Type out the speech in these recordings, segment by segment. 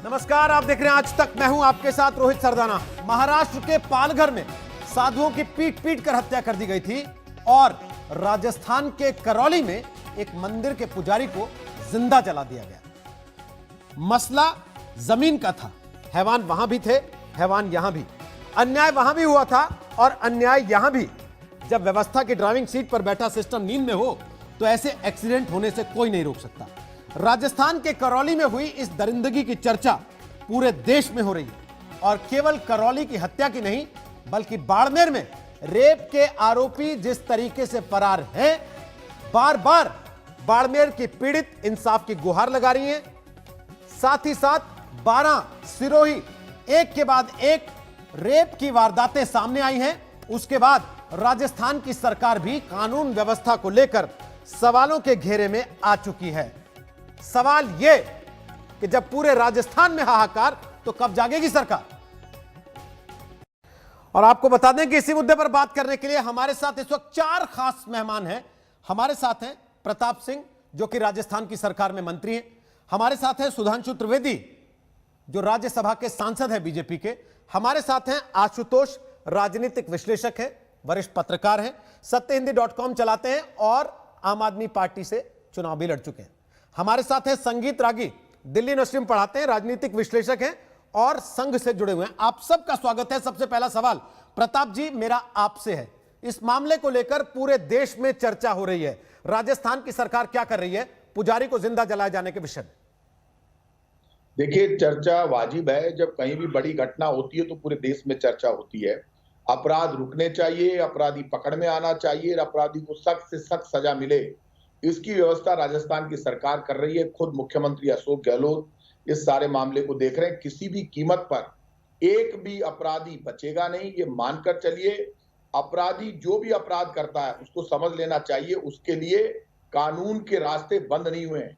नमस्कार, आप देख रहे हैं आज तक। मैं हूं आपके साथ रोहित सरदाना। महाराष्ट्र के पालघर में साधुओं की पीट पीट कर हत्या कर दी गई थी और राजस्थान के करौली में एक मंदिर के पुजारी को जिंदा जला दिया गया। मसला जमीन का था। हैवान वहां भी थे, हैवान यहां भी। अन्याय वहां भी हुआ था और अन्याय यहां भी। जब व्यवस्था की ड्राइविंग सीट पर बैठा सिस्टम नींद में हो तो ऐसे एक्सीडेंट होने से कोई नहीं रोक सकता। राजस्थान के करौली में हुई इस दरिंदगी की चर्चा पूरे देश में हो रही है और केवल करौली की हत्या की नहीं बल्कि बाड़मेर में रेप के आरोपी जिस तरीके से फरार हैं, बार बार बाड़मेर की पीड़ित इंसाफ की गुहार लगा रही हैं। साथ ही साथ 12 सिरोही एक के बाद एक रेप की वारदातें सामने आई हैं। उसके बाद राजस्थान की सरकार भी कानून व्यवस्था को लेकर सवालों के घेरे में आ चुकी है। सवाल यह कि जब पूरे राजस्थान में हाहाकार तो कब जागेगी सरकार। और आपको बता दें कि इसी मुद्दे पर बात करने के लिए हमारे साथ इस वक्त 4 खास मेहमान हैं। हमारे साथ हैं प्रताप सिंह, जो कि राजस्थान की सरकार में मंत्री हैं। हमारे साथ हैं सुधांशु त्रिवेदी, जो राज्यसभा के सांसद हैं बीजेपी के। हमारे साथ हैं आशुतोष, राजनीतिक विश्लेषक हैं, वरिष्ठ पत्रकार हैं, सत्यहिंदी.com चलाते हैं और आम आदमी पार्टी से चुनाव भी लड़ चुके हैं। हमारे साथ हैं संगीत रागी, दिल्ली यूनिवर्सिटी में पढ़ाते हैं, राजनीतिक विश्लेषक हैं और संघ से जुड़े हुए हैं। आप सबका स्वागत है। सबसे पहला सवाल प्रताप जी मेरा आपसे है। इस मामले को लेकर पूरे देश में चर्चा हो रही है। राजस्थान की सरकार क्या कर रही है पुजारी को जिंदा जलाए जाने के विषय में? देखिए, चर्चा वाजिब है। जब कहीं भी बड़ी घटना होती है तो पूरे देश में चर्चा होती है। अपराध रुकने चाहिए, अपराधी पकड़ में आना चाहिए, अपराधी को सख्त से सख्त सजा मिले, इसकी व्यवस्था राजस्थान की सरकार कर रही है। खुद मुख्यमंत्री अशोक गहलोत इस सारे मामले को देख रहे हैं। किसी भी कीमत पर एक भी अपराधी बचेगा नहीं, ये मानकर चलिए। अपराधी जो भी अपराध करता है उसको समझ लेना चाहिए, उसके लिए कानून के रास्ते बंद नहीं हुए हैं।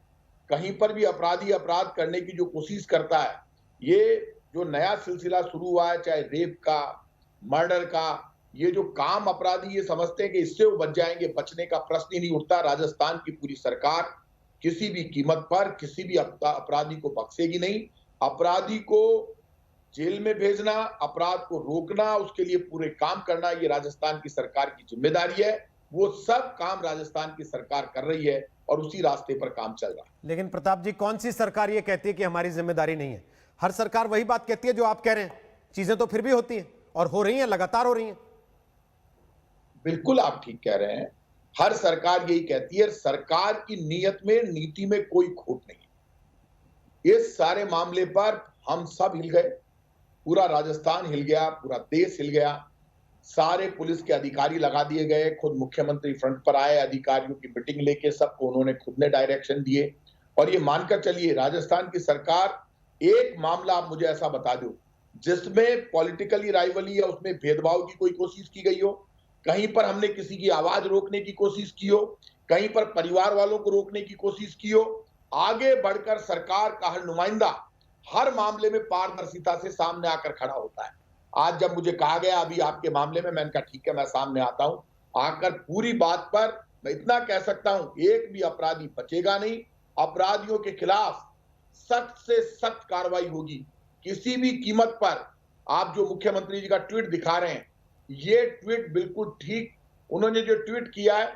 कहीं पर भी अपराधी अपराध करने की जो कोशिश करता है, ये जो नया सिलसिला शुरू हुआ है, चाहे रेप का, मर्डर का, ये जो काम अपराधी ये समझते हैं कि इससे वो बच जाएंगे, बचने का प्रश्न ही नहीं उठता। राजस्थान की पूरी सरकार किसी भी कीमत पर किसी भी अपराधी को बख्शेगी नहीं। अपराधी को जेल में भेजना, अपराध को रोकना, उसके लिए पूरे काम करना, ये राजस्थान की सरकार की जिम्मेदारी है। वो सब काम राजस्थान की सरकार कर रही है और उसी रास्ते पर काम चल रहा है। लेकिन प्रताप जी, कौन सी सरकार ये कहती है कि हमारी जिम्मेदारी नहीं है? हर सरकार वही बात कहती है जो आप कह रहे हैं। चीजें तो फिर भी होती हैं और हो रही हैं, लगातार हो रही हैं। बिल्कुल आप ठीक कह रहे हैं। हर सरकार यही कहती है। सरकार की नीयत में, नीति में कोई खोट नहीं। इस सारे मामले पर हम सब हिल गए, पूरा राजस्थान हिल गया, पूरा देश हिल गया। सारे पुलिस के अधिकारी लगा दिए गए। खुद मुख्यमंत्री फ्रंट पर आए, अधिकारियों की मीटिंग लेके सबको उन्होंने खुद ने डायरेक्शन दिए। और ये मानकर चलिए, राजस्थान की सरकार, एक मामला आप मुझे ऐसा बता दो जिसमें पॉलिटिकली राइवली या उसमें भेदभाव की कोई कोशिश की गई हो, कहीं पर हमने किसी की आवाज रोकने की कोशिश की हो, कहीं पर परिवार वालों को रोकने की कोशिश की हो। आगे बढ़कर सरकार का हर नुमाइंदा हर मामले में पारदर्शिता से सामने आकर खड़ा होता है। आज जब मुझे कहा गया अभी आपके मामले में, मैंने कहा ठीक है, मैं सामने आता हूं। आकर पूरी बात पर मैं इतना कह सकता हूं, एक भी अपराधी बचेगा नहीं। अपराधियों के खिलाफ सख्त से सख्त कार्रवाई होगी, किसी भी कीमत पर। आप जो मुख्यमंत्री जी का ट्वीट दिखा रहे हैं, ये ट्वीट बिल्कुल ठीक। उन्होंने जो ट्वीट किया है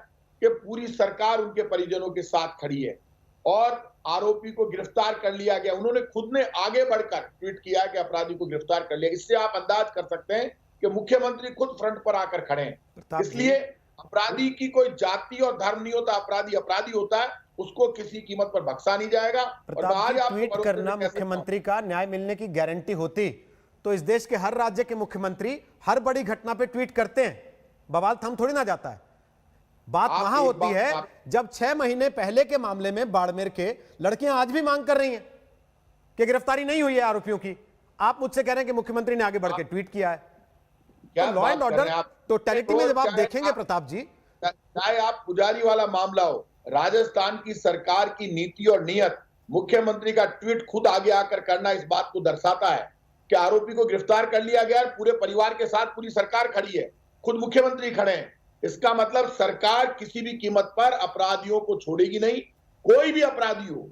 कि पूरी सरकार उनके परिजनों के साथ खड़ी है और आरोपी को गिरफ्तार कर लिया गया। उन्होंने खुद ने आगे बढ़कर ट्वीट किया कि अपराधी को गिरफ्तार कर लिया। इससे आप अंदाज कर सकते हैं कि मुख्यमंत्री खुद फ्रंट पर आकर खड़े हैं। इसलिए अपराधी की कोई जाति और धर्म नहीं होता। अपराधी अपराधी होता है, उसको किसी कीमत पर बख्शा नहीं जाएगा। और आज आप ट्वीट करना मुख्यमंत्री का न्याय मिलने की गारंटी होती तो इस देश के हर राज्य के मुख्यमंत्री हर बड़ी घटना पे ट्वीट करते हैं, बवाल थम थोड़ी ना जाता है। बात वहां होती है जब 6 महीने पहले के मामले में बाड़मेर के लड़कियां आज भी मांग कर रही हैं कि गिरफ्तारी नहीं हुई है आरोपियों की। आप मुझसे कह रहे हैं कि मुख्यमंत्री ने आगे बढ़ के ट्वीट किया है। तो लॉ एंड ऑर्डर टोटलिटी में जब आप देखेंगे प्रताप जी, चाहे आप पुजारी वाला मामला हो, राजस्थान की सरकार की नीति और नियत, मुख्यमंत्री का ट्वीट खुद आगे आकर करना इस बात को दर्शाता है कि आरोपी को गिरफ्तार कर लिया गया, पूरे परिवार के साथ पूरी सरकार खड़ी है, खुद मुख्यमंत्री खड़े हैं। इसका मतलब सरकार किसी भी कीमत पर अपराधियों को छोड़ेगी नहीं। कोई भी अपराधी हो,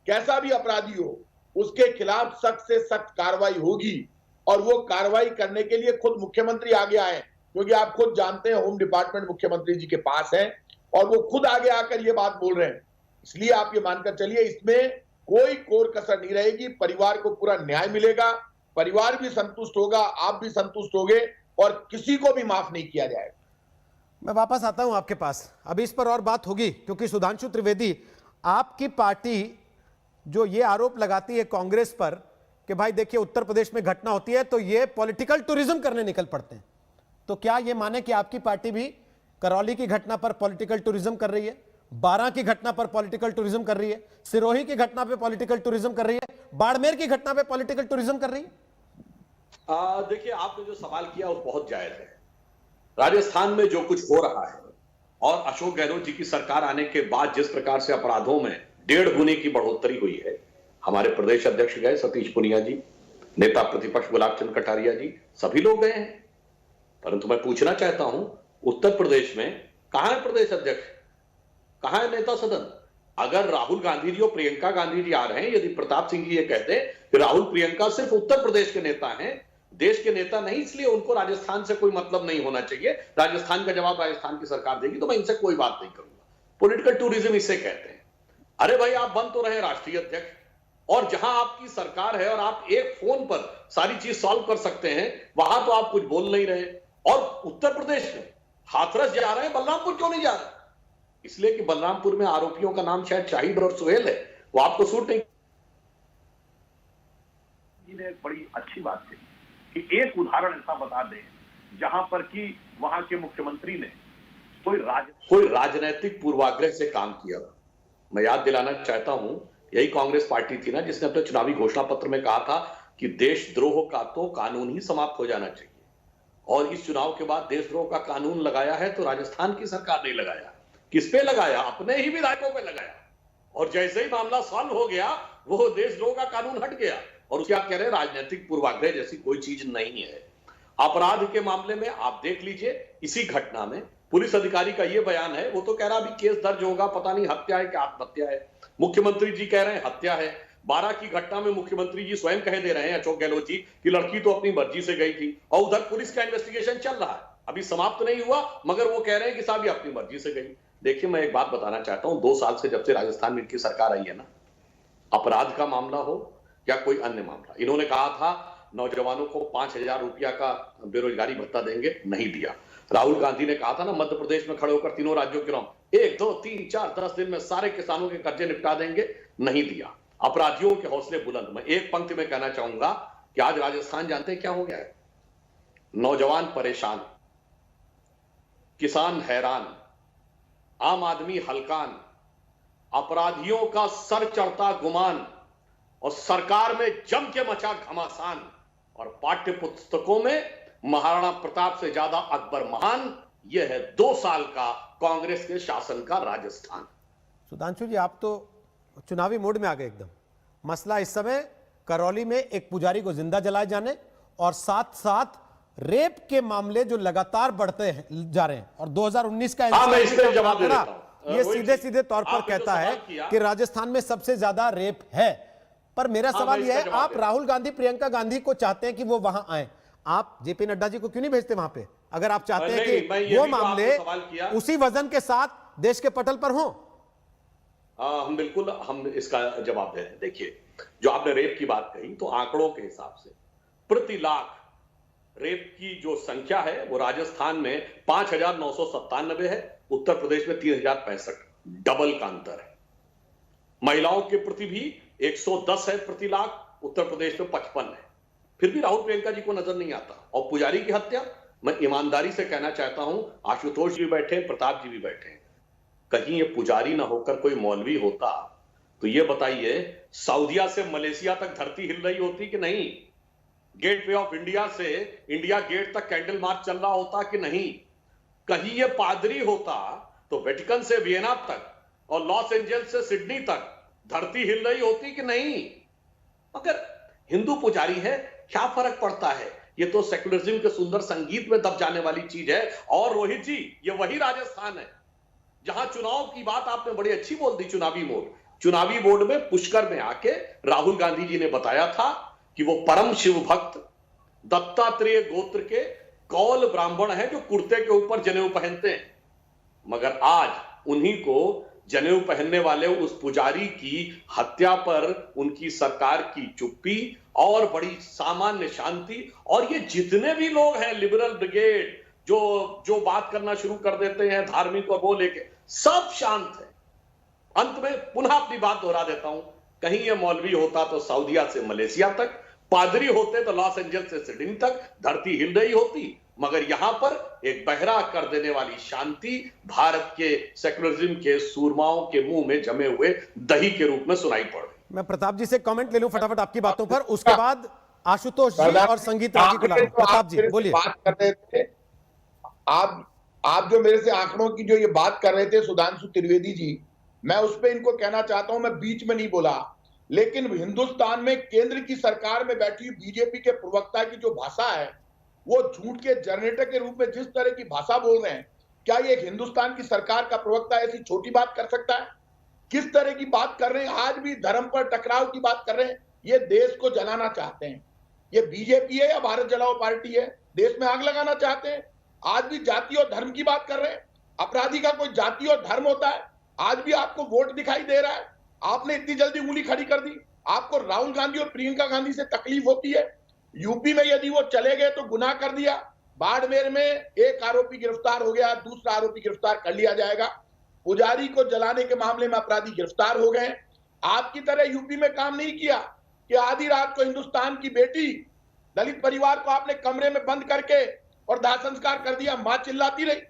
कैसा भी अपराधी हो, उसके खिलाफ सख्त से सख्त कार्रवाई होगी। और वो कार्रवाई करने के लिए खुद मुख्यमंत्री आगे आए, क्योंकि आप खुद जानते हैं होम डिपार्टमेंट मुख्यमंत्री जी के पास है और वो खुद आगे आकर ये बात बोल रहे हैं। इसलिए आप ये मानकर चलिए, इसमें कोई कोर कसर नहीं रहेगी, परिवार को पूरा न्याय मिलेगा, परिवार भी संतुष्ट होगा, आप भी संतुष्ट होंगे और किसी को भी माफ नहीं किया जाएगा। मैं वापस आता हूं आपके पास, अभी इस पर और बात होगी, क्योंकि सुधांशु त्रिवेदी, आपकी पार्टी जो ये आरोप लगाती है कांग्रेस पर कि भाई देखिए उत्तर प्रदेश में घटना होती है तो ये पॉलिटिकल टूरिज्म करने निकल पड़ते हैं, तो क्या ये माने कि आपकी पार्टी भी करौली की घटना पर पॉलिटिकल टूरिज्म कर रही है, बारां की घटना पर पॉलिटिकल टूरिज्म कर रही है, सिरोही की घटना पे पॉलिटिकल टूरिज्म कर रही है, बाड़मेर की घटना पे पॉलिटिकल टूरिज्म कर रही है? देखिए, आपने जो सवाल किया वो बहुत जायज है। राजस्थान में जो कुछ हो रहा है और अशोक गहलोत जी की सरकार आने के बाद जिस प्रकार से अपराधों में 1.5 गुने की बढ़ोतरी हुई है, हमारे प्रदेश अध्यक्ष गए सतीश पुनिया जी, नेता प्रतिपक्ष गुलाब चंद कटारिया जी, सभी लोग गए हैं। परंतु मैं पूछना चाहता हूं, उत्तर प्रदेश में कहां है प्रदेश अध्यक्ष, कहां है नेता सदन? अगर राहुल गांधी जी और प्रियंका गांधी जी आ रहे हैं, यदि प्रताप सिंह जी ये कहते हैं कि राहुल प्रियंका सिर्फ उत्तर प्रदेश के नेता हैं, देश के नेता नहीं, इसलिए उनको राजस्थान से कोई मतलब नहीं होना चाहिए, राजस्थान का जवाब राजस्थान की सरकार देगी, तो मैं इनसे कोई बात नहीं करूंगा। पॉलिटिकल टूरिज्म इसे कहते हैं। अरे भाई, आप बन तो रहे राष्ट्रीय अध्यक्ष, और जहां आपकी सरकार है और आप एक फोन पर सारी चीज सॉल्व कर सकते हैं, वहां तो आप कुछ बोल नहीं रहे। और उत्तर प्रदेश में हाथरस जा रहे हैं, बलरामपुर क्यों नहीं जा रहे? इसलिए कि बलरामपुर में आरोपियों का नाम शायद शाहिद और सुहेल है, वो आपको सूट नहीं। ने एक बड़ी अच्छी बात कही कि एक उदाहरण ऐसा बता दें जहां पर कि वहां के मुख्यमंत्री ने कोई राजनीतिक पूर्वाग्रह से काम किया। मैं याद दिलाना चाहता हूं, यही कांग्रेस पार्टी थी ना जिसने अपने चुनावी घोषणा पत्र में कहा था कि देशद्रोह का तो कानून ही समाप्त हो जाना चाहिए, और इस चुनाव के बाद देशद्रोह का कानून लगाया है तो राजस्थान की सरकार नहीं लगाया। किस पे लगाया? अपने ही विधायकों पे लगाया, और जैसे ही मामला सॉल्व हो गया वो देशद्रोह का कानून हट गया। और उसके आप कह रहे हैं राजनीतिक पूर्वाग्रह जैसी कोई चीज नहीं है। अपराध के मामले में आप देख लीजिए, इसी घटना में पुलिस अधिकारी का यह बयान है, वो तो कह रहा अभी केस दर्ज होगा, पता नहीं हत्या है कि आत्महत्या है। मुख्यमंत्री जी कह रहे हैं हत्या है। बारां की घटना में मुख्यमंत्री जी स्वयं कह दे रहे हैं, अशोक गहलोत जी, कि लड़की तो अपनी मर्जी से गई थी, और उधर पुलिस का इन्वेस्टिगेशन चल रहा है, अभी समाप्त नहीं हुआ, मगर वो कह रहे हैं कि साहब ये अपनी मर्जी से गई। देखिए, मैं एक बात बताना चाहता हूं, 2 साल से जब से राजस्थान में इनकी सरकार आई है ना, अपराध का मामला हो या कोई अन्य मामला, इन्होंने कहा था नौजवानों को 5,000 रुपया का बेरोजगारी भत्ता देंगे, नहीं दिया। राहुल गांधी ने कहा था ना मध्य प्रदेश में खड़े होकर तीनों राज्यों के नाम 1, 2, 3, 4, 10 दिन में सारे किसानों के कर्जे निपटा देंगे, नहीं दिया। अपराधियों के हौसले बुलंद। मैं एक पंक्ति में कहना चाहूंगा कि आज राजस्थान जानते हैं क्या हो गया है? नौजवान परेशान, किसान हैरान, आम आदमी हलकान, अपराधियों का सर चढ़ता गुमान, और सरकार में जम के मचा घमासान, और पाठ्य पुस्तकों में महाराणा प्रताप से ज्यादा अकबर महान। यह है 2 साल का कांग्रेस के शासन का राजस्थान। सुधांशु जी, आप तो चुनावी मूड में आ गए एकदम। मसला इस समय करौली में एक पुजारी को जिंदा जलाए जाने और साथ साथ रेप के मामले जो लगातार बढ़ते जा रहे हैं, और 2019 का मैं इस पे जवाब दे देता हूं। ये सीधे सीधे तौर पर कहता है कि राजस्थान में सबसे ज्यादा रेप है। पर मेरा सवाल यह है, आप राहुल गांधी प्रियंका गांधी को चाहते हैं कि वो वहां आए, आप जेपी नड्डा जी को क्यों नहीं भेजते वहां पे? अगर आप चाहते हैं कि वो मामले उसी वजन के साथ देश के पटल पर हों। हम बिल्कुल हम इसका जवाब दे रहे हैं। देखिए, जो आपने रेप की बात कही, तो आंकड़ों के हिसाब से प्रति लाख रेप की जो संख्या है वो राजस्थान में 5,997 है, उत्तर प्रदेश में 3,065, डबल का अंतर है। महिलाओं के प्रति भी 110 है प्रति लाख, उत्तर प्रदेश में 55 है। फिर भी राहुल प्रियंका जी को नजर नहीं आता। और पुजारी की हत्या, मैं ईमानदारी से कहना चाहता हूं, आशुतोष जी बैठे, प्रताप जी भी बैठे, कहीं ये पुजारी ना होकर कोई मौलवी होता तो ये बताइए सऊदिया से मलेशिया तक धरती हिल रही होती कि नहीं? गेट वे ऑफ इंडिया से इंडिया गेट तक कैंडल मार्च चल रहा होता कि नहीं? कहीं ये पादरी होता तो वेटिकन से वियना तक और लॉस एंजल्स से सिडनी तक धरती हिल रही होती कि नहीं? मगर हिंदू पुजारी है, क्या फर्क पड़ता है? ये तो सेकुलरिज्म के सुंदर संगीत में दब जाने वाली चीज है। और रोहित जी, ये वही राजस्थान है जहां चुनाव की बात आपने बड़ी अच्छी बोल दी, चुनावी मोड। चुनावी बोर्ड में पुष्कर में आके राहुल गांधी जी ने बताया था कि वो परम शिव भक्त दत्तात्रेय गोत्र के कौल ब्राह्मण हैं जो कुर्ते के ऊपर जनेऊ पहनते हैं। मगर आज उन्हीं को जनेऊ पहनने वाले उस पुजारी की हत्या पर उनकी सरकार की चुप्पी और बड़ी सामान्य शांति, और ये जितने भी लोग हैं लिबरल ब्रिगेड जो बात करना शुरू कर देते हैं धार्मिक और वो लेके, सब शांत है। अंत में पुनः अपनी बात दोहरा देता हूं, कहीं ये मौलवी होता तो सऊदीया से मलेशिया तक, पादरी होते तो लॉस एंजल्स से सिडनी तक धरती हिल रही होती, मगर यहां पर एक बहरा कर देने वाली शांति भारत के सेक्युलरिज्म के सूरमाओं के मुंह में जमे हुए दही के रूप में सुनाई पड़ रही। मैं प्रताप जी से कमेंट ले लूं फटाफट आपकी बातों पर, उसके बाद आशुतोष जी और संगीत राजी को लाऊं। प्रताप जी बोलिए। बात कर रहे थे आप जो मेरे से आंकड़ों की जो ये बात कर रहे थे सुधांशु त्रिवेदी जी, मैं उस पर इनको कहना चाहता हूं, मैं बीच में नहीं बोला, लेकिन हिंदुस्तान में केंद्र की सरकार में बैठी बीजेपी के प्रवक्ता की जो भाषा है वो झूठ के जनरेटर के रूप में जिस तरह की भाषा बोल रहे हैं, क्या ये हिंदुस्तान की सरकार का प्रवक्ता ऐसी छोटी बात कर सकता है? किस तरह की बात कर रहे हैं? आज भी धर्म पर टकराव की बात कर रहे हैं। ये देश को जलाना चाहते हैं। ये बीजेपी है या भारत जलाओ पार्टी है? देश में आग लगाना चाहते हैं। आज भी जाति और धर्म की बात कर रहे हैं। अपराधी का कोई जाति और धर्म होता है? आज भी आपको वोट दिखाई दे रहा है। आपने इतनी जल्दी उंगली खड़ी कर दी। आपको राहुल गांधी और प्रियंका गांधी से तकलीफ होती है। यूपी में यदि वो चले गए तो गुनाह कर दिया। बाड़मेर में एक आरोपी गिरफ्तार हो गया, दूसरा आरोपी गिरफ्तार कर लिया जाएगा। पुजारी को जलाने के मामले में अपराधी गिरफ्तार हो गए। आपकी तरह यूपी में काम नहीं किया कि आधी रात को हिंदुस्तान की बेटी दलित परिवार को आपने कमरे में बंद करके और दाह संस्कार कर दिया। मां चिल्लाती रही,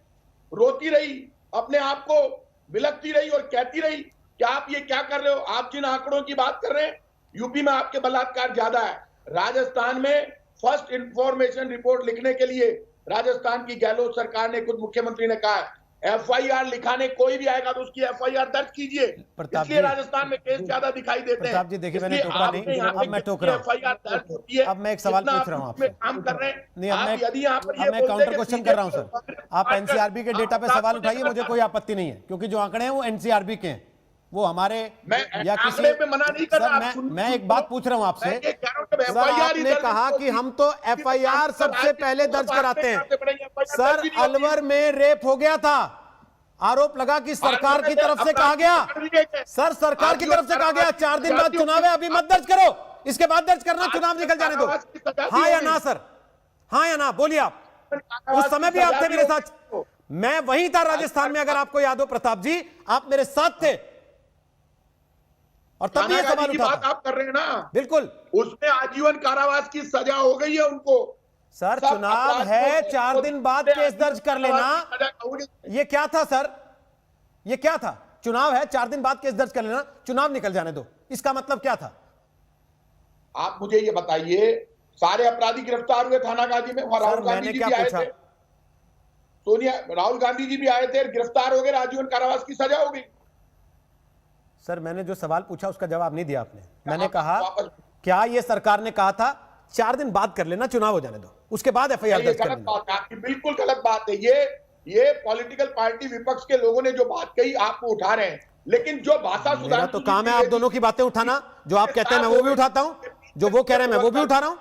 रोती रही, अपने आप को बिलखती रही और कहती रही कि आप ये क्या कर रहे हो? आप जिन आंकड़ों की बात कर रहे हैं, यूपी में आपके बलात्कार ज्यादा है। राजस्थान में फर्स्ट इंफॉर्मेशन रिपोर्ट लिखने के लिए राजस्थान की गहलोत सरकार ने, खुद मुख्यमंत्री ने कहा है एफआईआर लिखाने कोई भी आएगा तो उसकी एफआईआर दर्ज कीजिए। इसलिए राजस्थान में केस ज्यादा दिखाई देते हैं। प्रताप जी देखिए, मैंने टोका नहीं, अब मैं टोक रहा हूं। अब मैं एक सवाल पूछ रहा हूं आपसे। काम कर रहे हैं नहीं, अब मैं काउंटर क्वेश्चन कर रहा हूं सर। आप एनसीआरबी के डेटा पे सवाल उठाइए, मुझे कोई आपत्ति नहीं है, क्योंकि जो आंकड़े हैं वो एनसीआरबी के हैं, वो हमारे या किसी पे मना नहीं कर रहा। मैं एक बात पूछ रहा हूं आपसे सर, आपने कहा कि हम तो एफआईआर सबसे पहले दर्ज कराते हैं। सर अलवर में रेप हो गया था, आरोप लगा कि सरकार की तरफ से कहा गया, सर सरकार की तरफ से कहा गया 4 दिन बाद चुनाव है, अभी मत दर्ज करो, इसके बाद दर्ज करना, चुनाव निकल जाने दो। हाँ या ना सर? हाँ या ना बोलिए आप। उस समय भी आप थे मेरे साथ, मैं वहीं था राजस्थान में, अगर आपको याद हो प्रताप जी, आप मेरे साथ थे और तब ये सवाल उठा था। आप कर रहे हैं ना? बिल्कुल। उसमें आजीवन कारावास की सजा हो गई है उनको। सर चुनाव है, 4 दिन बाद केस दर्ज कर लेना, ये क्या था सर? ये क्या था? चुनाव है, 4 दिन बाद केस दर्ज कर लेना, चुनाव निकल जाने दो, इसका मतलब क्या था? आप मुझे ये बताइए, सारे अपराधी गिरफ्तार हुए थाना गाजी में, वहां राहुल गांधी जी भी आए थे, सोनिया राहुल गांधी जी भी आए थे, गिरफ्तार हो गए, आजीवन कारावास की सजा हो गई। सर मैंने जो सवाल पूछा उसका जवाब नहीं दिया आपने। मैंने कहा क्या ये सरकार ने कहा था 4 दिन बाद कर लेना, चुनाव हो जाने दो, उसके बाद एफआईआर दर्ज कर लेना? आपकी बिल्कुल गलत बात है। ये पॉलिटिकल पार्टी विपक्ष के लोगों ने जो बात कही आपको उठा रहे हैं, लेकिन जो भाषा मेरा तो काम है आप दोनों की बातें उठाना, जो आप कहते हैं मैं वो भी उठाता हूं, जो वो कह रहे हैं मैं वो भी उठा रहा हूं।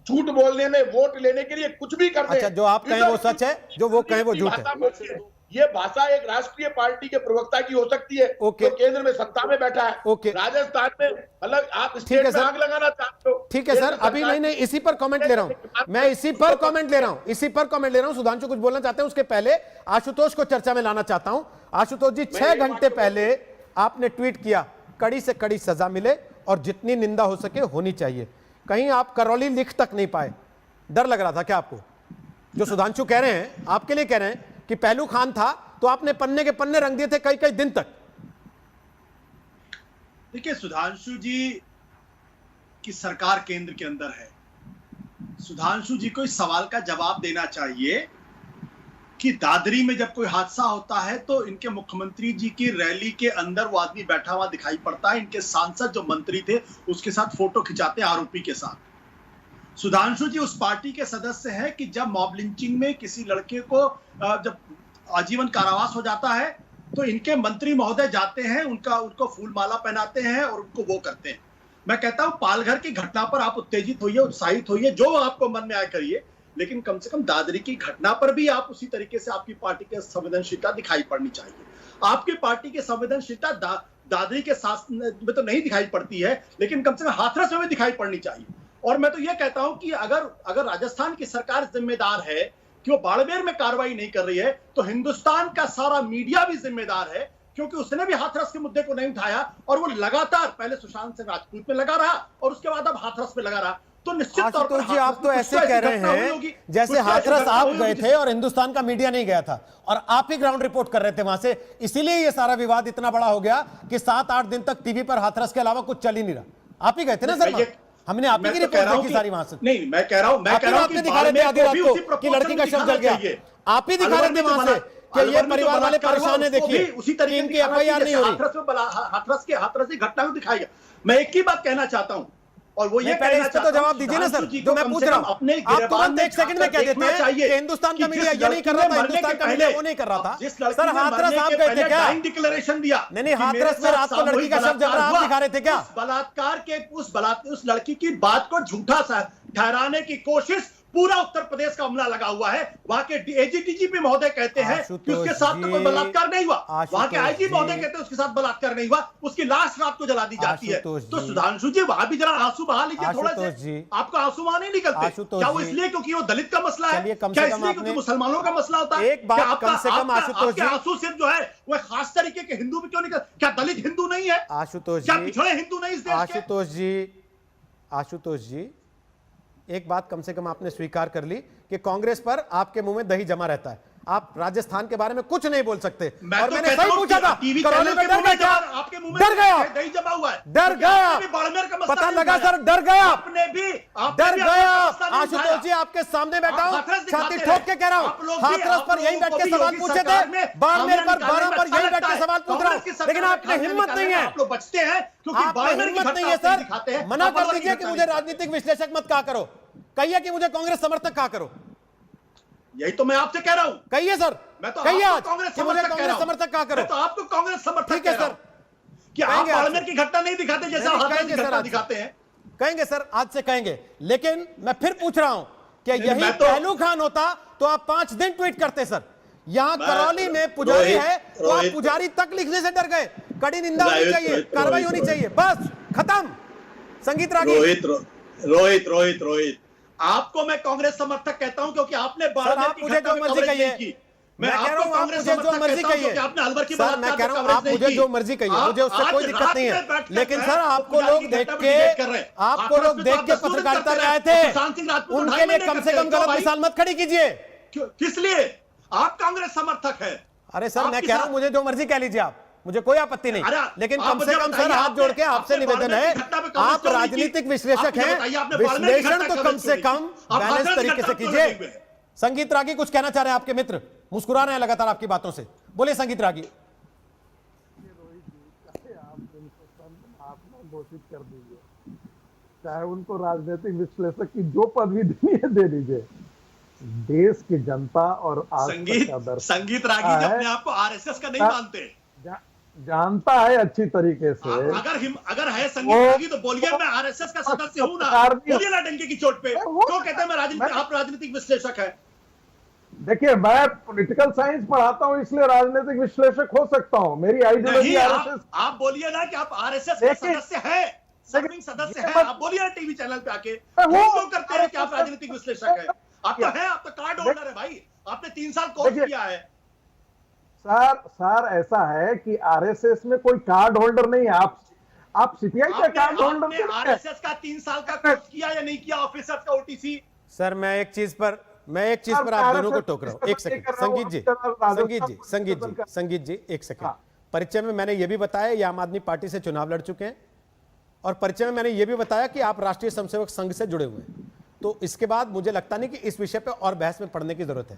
झूठ बोलने में, वोट लेने के लिए कुछ भी करते हैं। अच्छा, जो आप कहें वो सच है, जो वो कहें वो झूठ है। ये भाषा एक राष्ट्रीय पार्टी के प्रवक्ता की हो सकती है, जो केंद्र में सत्ता में बैठा है। राजस्थान में मतलब आप स्टेट में आग लगाना चाहते हो। ठीक है सर, अभी नहीं, इसी पर कमेंट ले रहा हूं मैं, इसी पर कमेंट ले रहा हूं। सुधांशु कुछ बोलना चाहते हैं, उसके पहले आशुतोष को चर्चा में लाना चाहता हूं। आशुतोष जी, 6 घंटे पहले आपने ट्वीट किया कड़ी से कड़ी सजा मिले और जितनी निंदा हो सके होनी चाहिए। कहीं आप करौली लिख तक नहीं पाए, डर लग रहा था क्या आपको? जो सुधांशु कह रहे हैं, आपके लिए कह रहे हैं कि पहलू खान था तो आपने पन्ने के पन्ने रंग दिए थे कई कई दिन तक। देखिए, सुधांशु जी की सरकार केंद्र के अंदर है। सुधांशु जी को इस सवाल का जवाब देना चाहिए कि दादरी में जब कोई हादसा होता है तो इनके मुख्यमंत्री जी की रैली के अंदर वो आदमी बैठा हुआ दिखाई पड़ता है, इनके सांसद जो मंत्री थे उसके साथ फोटो खिंचाते हैं आरोपी के साथ। सुधांशु जी उस पार्टी के सदस्य हैं कि जब मॉब लिंचिंग में किसी लड़के को जब आजीवन कारावास हो जाता है तो इनके मंत्री महोदय जाते हैं, उनको फूल माला पहनाते हैं और उनको वो करते हैं। मैं कहता हूं पालघर की घटना पर आप उत्तेजित होइए, उत्साहित होइए, जो आपको मन में आए करिए, लेकिन कम से कम दादरी की घटना पर भी आप उसी तरीके से आपकी पार्टी की संवेदनशीलता दिखाई पड़नी चाहिए। आपकी पार्टी की संवेदनशीलता दादरी के साथ में तो नहीं दिखाई पड़ती है, लेकिन कम से कम हाथरस में दिखाई पड़नी चाहिए। और मैं तो यह कहता हूं कि अगर राजस्थान की सरकार जिम्मेदार है कि वो बाड़मेर में कार्रवाई नहीं कर रही है, तो हिंदुस्तान का सारा मीडिया भी जिम्मेदार है, क्योंकि उसने भी हाथरस के मुद्दे को नहीं उठाया और वो लगातार पहले सुशांत सिंह राजपूत में लगा रहा और उसके बाद अब हाथरस में लगा रहा। तो निश्चित तौर पर जी आप तो ऐसे कह रहे हैं जैसे हाथरस आप गए थे और हिंदुस्तान का मीडिया नहीं गया था और आप ही ग्राउंड रिपोर्ट कर रहे थे वहां से, इसीलिए ये सारा विवाद इतना बड़ा हो गया कि 7-8 दिन तक टीवी पर हाथरस के अलावा कुछ चल ही नहीं रहा। आप ही गए थे ना सर, हमने आप ही की रिपोर्ट देखी सारी वहां से। नहीं, मैं कह रहा हूं कि दिखा रहे थे आधी रात को कि लड़की का शव जल गया, आप ही दिखा रहे थे वहां से कि ये परिवार वाले परेशान है, देखिए उसी तरीके की एफआईआर नहीं हो रही। हाथरस की घटना को दिखाएगा। मैं एक ही बात कहना चाहता हूं और वो ये पहले इसका तो जवाब दीजिए ना सर, जो मैं पूछ रहा हूं। आप तुरंत 1 सेकंड में कह देते हैं कि हिंदुस्तान का मीडिया ये नहीं कर रहा था, हिंदुस्तान का मीडिया वो नहीं कर रहा था। सर हाथरस आप गए थे क्या? डिक्लेरेशन दिया नहीं, हाथरस में रात को लड़की का शव जल रहा, आप दिखा रहे थे क्या? बलात्कार के उस लड़की की बात को झूठा ठहराने की कोशिश पूरा उत्तर प्रदेश का अमला लगा हुआ है। वहां के एजीडीजीपी महोदय कहते हैं कि उसके साथ तो कोई बलात्कार नहीं हुआ, वहां के आईजी महोदय कहते हैं उसके साथ बलात्कार नहीं हुआ, उसकी लाश रात को जला दी जाती है। तो सुधांशु जी वहां भी जरा आंसू बहा लीजिए थोड़ा से, आपको आंसू वहां नहीं निकलते क्या? वो इसलिए क्योंकि वो दलित का मसला है क्या? इसलिए क्योंकि मुसलमानों का मसला होता है? एक बात कम से कम आशुतोष जी, आंसू सिर्फ जो है वो खास तरीके के हिंदू भी क्यों निकल, क्या दलित हिंदू नहीं है? आशुतोष क्या जी, पिछड़े हिंदू नहीं इस देश के? आशुतोष जी एक बात कम से कम आपने स्वीकार कर ली कि कांग्रेस पर आपके मुंह में दही जमा रहता है, आप राजस्थान के बारे में कुछ नहीं बोल सकते। और मैंने सही पूछा था, करौली में डर गए क्या? डर गया, दही जमा हुआ है, डर गया, पता लगा सर, डर गया, डर गया। आशुतोष जी आपके सामने बैठा हूं, छाती ठोक के कह रहा हूं, हाथरस पर यही बैठ के सवाल पूछे थे, बाड़मेर पर 12 पर यही बैठ के सवाल पूछ रहा हूं, लेकिन आपने हिम्मत नहीं है, बचते हैं आपने हिम्मत नहीं है सर। मना कर दीजिए कि मुझे राजनीतिक विश्लेषक मत कहा करो, कहिए कि मुझे कांग्रेस समर्थक कहा करो। यही तो मैं आपसे कह रहा हूं। कहिए सर, मैं तो कहिए आज कांग्रेस कि मुझे कांग्रेस समर्थक कहा करो। मैं तो आपको कांग्रेस समर्थक ठीक है सर, कि आप बाड़मेर की घटना नहीं दिखाते जैसे हाथरस की घटना दिखाते हैं। कहेंगे सर, आज से कहेंगे, लेकिन मैं फिर पूछ रहा हूं कि यही पहलू खान होता तो आप 5 दिन ट्वीट करते सर। यहां करौली में पुजारी है तो आप पुजारी तक लिखने से डर गए। कड़ी निंदा होनी चाहिए, कार्रवाई होनी चाहिए, बस खत्म। संगीत रागी। रोहित आपको मैं कांग्रेस समर्थक कहता हूं क्योंकि आपने बाड़मेर की घटना में कवरेज नहीं की। मैं आपको कांग्रेस समर्थक कहता हूं क्योंकि आपने अलवर की बात मैं कह रहा हूं, आप मुझे जो मर्जी कहिए, मुझे उससे कोई दिक्कत नहीं है, लेकिन सर आपको लोग देख के पत्रकारिता में आए थे, उनके लिए कम से कम गलत मिसाल मत खड़ी कीजिए। किस लिए? आप कांग्रेस समर्थक है। अरे सर मैं कह रहा हूं, मुझे जो मर्जी कह लीजिए आप, मुझे कोई आपत्ति नहीं, लेकिन कम से कम सर हाथ जोड़ के आपसे निवेदन है, आप राजनीतिक विश्लेषक हैं, विश्लेषण तो कम से कम बैलेंस तरीके से कीजिए। संगीत रागी कुछ कहना चाह रहे हैं, आपके मित्र मुस्कुरा रहे हैं लगातार आपकी बातों से, बोलिए संगीत रागी। आप घोषित कर दीजिए, चाहे उनको राजनीतिक विश्लेषक की जो पदवी देनी है दे दीजिए। देश की जनता और संगीत रागी अपने आप को आरएसएस का नहीं मानते, जानता है अच्छी तरीके से। अगर है संगीत रागी तो बोलिए मैं आरएसएस का सदस्य हूं ना, बोलिए ना डंके की चोट पे। क्यों कहते हैं आप राजनीतिक विश्लेषक हैं? देखिए मैं पॉलिटिकल साइंस पढ़ाता हूं इसलिए राजनीतिक विश्लेषक हो सकता हूं, मेरी आइडियोलॉजी आरएसएस। आप बोलिए ना कि आप आरएसएस के सदस्य हैं, सर्विंग सदस्य हैं, आप बोलिए ना टीवी चैनल पे आके। क्यों करते हैं कि आप राजनीतिक विश्लेषक हैं? आप तो हैं, आप तो कार्ड होल्डर है भाई, आपने 3 साल कोर्स किया है। सर ऐसा है कि आरएसएस में कोई कार्ड होल्डर नहीं है। आप सीपीआई का कार्ड होल्डर नहीं है। आरएसएस का 3 साल का कोर्स किया या नहीं किया ऑफिसर्स का ओटीसी? सर मैं एक चीज पर आप दोनों को टोक रहा हूं। एक सेकंड संगीत जी एक सेकंड। परिचय में मैंने यह भी बताया ये आम आदमी पार्टी से चुनाव लड़ चुके हैं, और परिचय में मैंने यह भी बताया कि आप राष्ट्रीय स्वयंसेवक संघ से जुड़े हुए हैं। तो इसके बाद मुझे लगता नहीं कि इस विषय पे और बहस में पढ़ने की जरूरत है।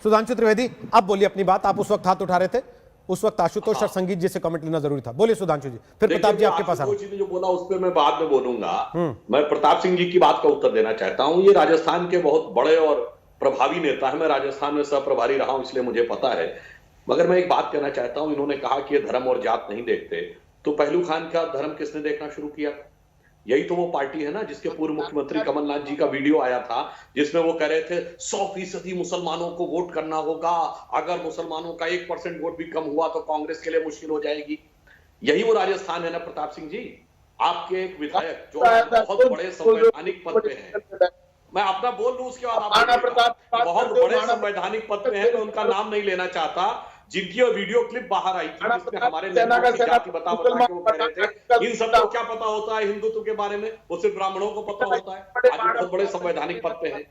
सुधांशु त्रिवेदी आप बोलिए अपनी बात, आप उस वक्त हाथ उठा रहे थे, उस वक्त आशुतोष और संगीत जी से कमेंट लेना जरूरी था। बोलिए सुधांशु जी, फिर प्रताप जी आपके पास आओ। जी ने जो बोला उस पर मैं बाद में बोलूंगा। मैं प्रताप सिंह जी की बात का उत्तर देना चाहता हूं। ये राजस्थान के बहुत बड़े और प्रभावी नेता है, मैं राजस्थान में सह प्रभारी रहा हूं इसलिए मुझे पता है। मगर मैं एक बात कहना चाहता हूं, इन्होंने कहा कि ये धर्म और जात नहीं देखते, तो पहलू खान का धर्म किसने देखना शुरू किया? यही तो वो पार्टी है ना जिसके पूर्व मुख्यमंत्री कमलनाथ जी का वीडियो आया था जिसमें वो कह रहे थे 100% मुसलमानों को वोट करना होगा, अगर मुसलमानों का 1% वोट भी कम हुआ तो कांग्रेस के लिए मुश्किल हो जाएगी। यही वो राजस्थान है ना प्रताप सिंह जी, आपके एक विधायक जो बहुत बड़े संवैधानिक पद पे हैं, मैं अपना बोल लूं उसके बाद आप बहुत बड़े संवैधानिक पद पे हैं, मैं उनका नाम नहीं लेना चाहता, जिनकी वीडियो क्लिप बाहर आई थी जिसमें हमारे नेताओं की जाति बता के वो कह रहे थे इन सबको क्या पता होता है हिंदुत्व के बारे में, वो सिर्फ ब्राह्मणों को पता होता है। आज बहुत बड़े संवैधानिक पद पे हैं,